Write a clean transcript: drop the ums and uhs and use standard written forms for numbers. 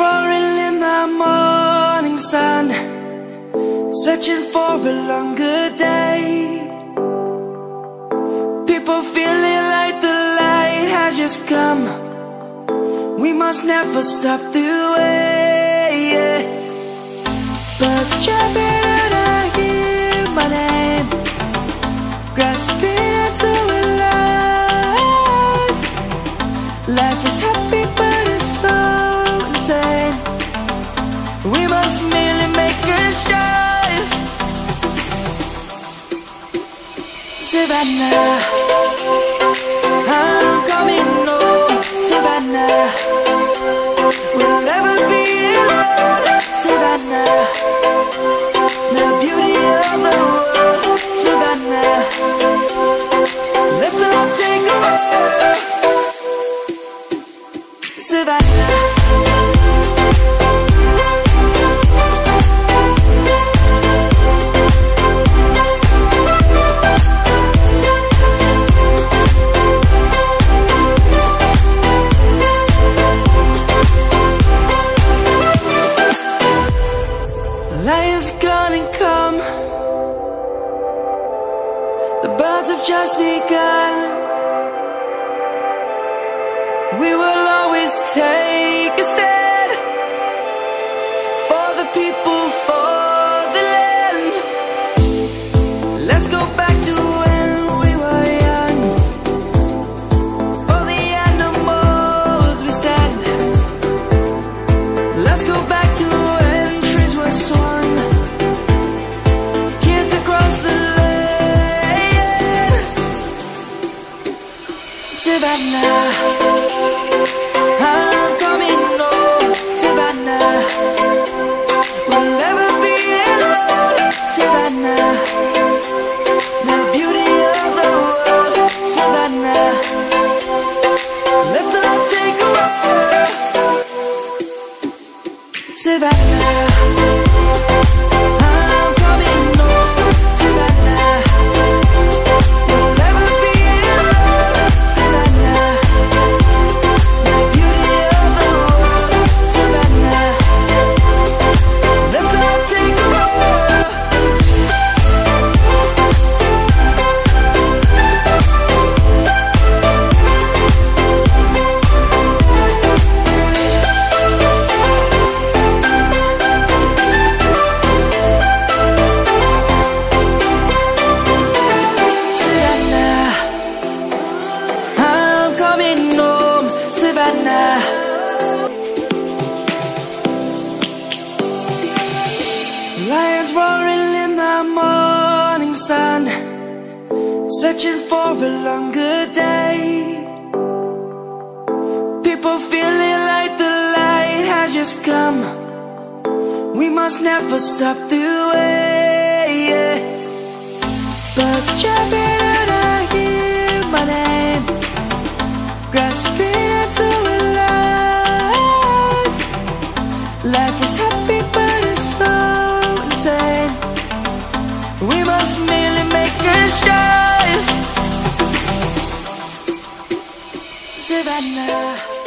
roaring in the morning sun, searching for a longer day. People feeling like the light has just come. We must never stop the way. Birds chirping and I hear my name, grasping into a life. Life is happy but it's so insane. We must merely make a start. Savannah, I'm coming home. Savannah, we'll never be alone. Savannah, the beauty of the world. Savannah, let's all take a walk. Savannah, light is gonna come. The birds have just begun. We will always take a stand for the people, for the land. Let's go back to when we were young. For the animals we stand. Let's go back to when trees were swung, kids across the land. Savannah, I'm coming home. Savannah, we'll never be alone. Savannah, the beauty of the world. Savannah, let's all take a walk. Savannah, I'm coming home. Savannah, we'll never be alone. Savannah, the beauty of the world. Savannah, let's all take a walk. Savannah, I'm coming home. Savannah, lions roaring in the morning sun, searching for a longer day. People feeling like the light has just come. We must never stop the way. Birds chirping and I hear my name, grasping into a life. Life is happy but it's so insane. We must merely make a start. Savannah.